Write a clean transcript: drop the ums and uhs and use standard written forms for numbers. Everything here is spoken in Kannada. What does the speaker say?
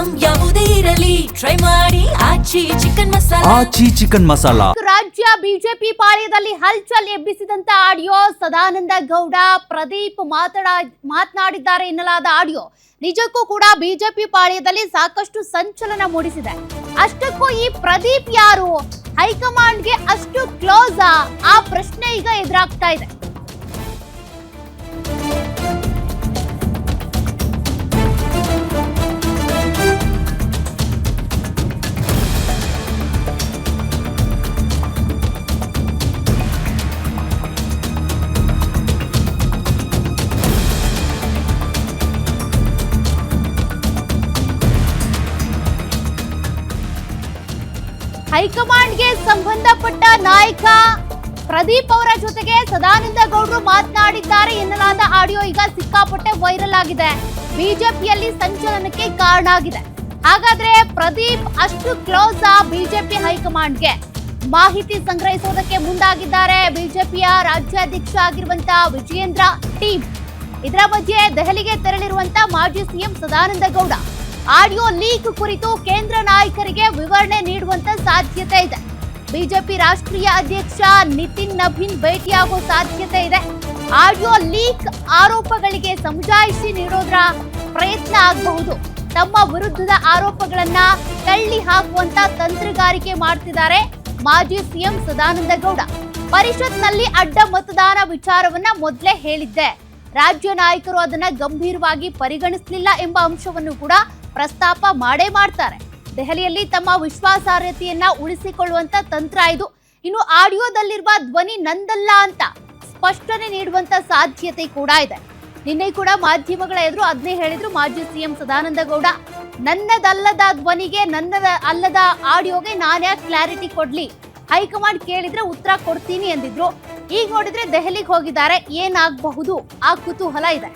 ಐಟಂ ಯಾವುದೇ ಇರಲಿ ಟ್ರೈ ಮಾಡಿ ಆಚಿ ಚಿಕನ್ ಮಸಾಲಾ. ರಾಜ್ಯ ಬಿಜೆಪಿ ಪಾಳ್ಯದಲ್ಲಿ ಹಲ್ಚಲ್ ಎಬ್ಬಿಸಿದಂತ ಆಡಿಯೋ. ಸದಾನಂದ ಗೌಡ ಪ್ರದೀಪ್ ಮಾತನಾಡಿದ್ದಾರೆ ಎನ್ನಲಾದ ಆಡಿಯೋ ನಿಜಕ್ಕೂ ಕೂಡ ಬಿಜೆಪಿ ಪಾಳ್ಯದಲ್ಲಿ ಸಾಕಷ್ಟು ಸಂಚಲನ ಮೂಡಿಸಿದೆ. ಅಷ್ಟಕ್ಕೂ ಈ ಪ್ರದೀಪ್ ಯಾರು? ಹೈಕಮಾಂಡ್ಗೆ ಅಷ್ಟು ಕ್ಲೋಸ್ ಆ ಪ್ರಶ್ನೆ ಈಗ ಎದುರಾಗ್ತಾ ಇದೆ. ಹೈಕಮಾಂಡ್ಗೆ ಸಂಬಂಧಪಟ್ಟ ನಾಯಕ ಪ್ರದೀಪ್ ಅವರ ಜೊತೆಗೆ ಸದಾನಂದ ಗೌಡರು ಮಾತನಾಡಿದ್ದಾರೆ ಎನ್ನಲಾದ ಆಡಿಯೋ ಈಗ ಸಿಕ್ಕಾಪಟ್ಟೆ ವೈರಲ್ ಆಗಿದೆ. ಬಿಜೆಪಿಯಲ್ಲಿ ಸಂಚಲನಕ್ಕೆ ಕಾರಣ ಆಗಿದೆ. ಹಾಗಾದ್ರೆ ಪ್ರದೀಪ್ ಅಷ್ಟು ಕ್ಲೋಸ್ ಬಿಜೆಪಿ ಹೈಕಮಾಂಡ್ಗೆ? ಮಾಹಿತಿ ಸಂಗ್ರಹಿಸೋದಕ್ಕೆ ಮುಂದಾಗಿದ್ದಾರೆ ಬಿಜೆಪಿಯ ರಾಜ್ಯಾಧ್ಯಕ್ಷ ಆಗಿರುವಂತ ವಿಜಯೇಂದ್ರ ಟೀಮ್. ಇದರ ಮಧ್ಯೆ ದೆಹಲಿಗೆ ತೆರಳಿರುವಂತ ಮಾಜಿ CM Sadananda Gowda audio leak ಕುರಿತು ಕೇಂದ್ರ ನಾಯಕರಿಗೆ ವಿವರಣೆ ನೀಡುವಂತ ಸಾಧ್ಯತೆ ಇದೆ. ಬಿಜೆಪಿ ರಾಷ್ಟ್ರೀಯ ಅಧ್ಯಕ್ಷ ನಿತಿನ್ ನಬೀನ್ ಭೇಟಿಯಾಗುವ ಸಾಧ್ಯತೆ ಇದೆ. ಆಡಿಯೋ ಲೀಕ್ ಆರೋಪಗಳಿಗೆ ಸಮಜಾಯಿಷಿ ನೀಡೋದ್ರ ಪ್ರಯತ್ನ ಆಗಬಹುದು. ತಮ್ಮ ವಿರುದ್ಧದ ಆರೋಪಗಳನ್ನ ತಳ್ಳಿ ಹಾಕುವಂತ ತಂತ್ರಗಾರಿಕೆ ಮಾಡ್ತಿದ್ದಾರೆ ಮಾಜಿ ಸಿಎಂ ಸದಾನಂದ ಗೌಡ. ಪರಿಷತ್ನಲ್ಲಿ ಅಡ್ಡ ಮತದಾನ ವಿಚಾರವನ್ನ ಮೊದಲೇ ಹೇಳಿದ್ದೆ. ರಾಜ್ಯ ನಾಯಕರು ಅದನ್ನ ಗಂಭೀರವಾಗಿ ಪರಿಗಣಿಸಲಿಲ್ಲ ಎಂಬ ಅಂಶವನ್ನು ಕೂಡ ಪ್ರಸ್ತಾಪ ಮಾಡ್ತಾರೆ. ದೆಹಲಿಯಲ್ಲಿ ತಮ್ಮ ವಿಶ್ವಾಸಾರ್ಹತೆಯನ್ನ ಉಳಿಸಿಕೊಳ್ಳುವಂತ ತಂತ್ರ ಇದು. ಇನ್ನು ಆಡಿಯೋದಲ್ಲಿರುವ ಧ್ವನಿ ನಂದಲ್ಲ ಅಂತ ಸ್ಪಷ್ಟನೆ ನೀಡುವಂತ ಸಾಧ್ಯತೆ ಕೂಡ ಇದೆ. ನಿನ್ನೆ ಕೂಡ ಮಾಧ್ಯಮಗಳ ಎದುರು ಅದನ್ನೇ ಹೇಳಿದ್ರು ಮಾಜಿ ಸಿಎಂ ಸದಾನಂದ ಗೌಡ. ನನ್ನದಲ್ಲದ ಧ್ವನಿಗೆ, ನನ್ನದ ಅಲ್ಲದ ಆಡಿಯೋಗೆ ನಾನ್ಯಾಕೆ ಕ್ಲಾರಿಟಿ ಕೊಡ್ಲಿ? ಹೈಕಮಾಂಡ್ ಕೇಳಿದ್ರೆ ಉತ್ತರ ಕೊಡ್ತೀನಿ ಎಂದಿದ್ರು. ಈಗ ನೋಡಿದ್ರೆ ದೆಹಲಿಗೆ ಹೋಗಿದ್ದಾರೆ. ಏನಾಗಬಹುದು ಆ ಕುತೂಹಲ ಇದೆ.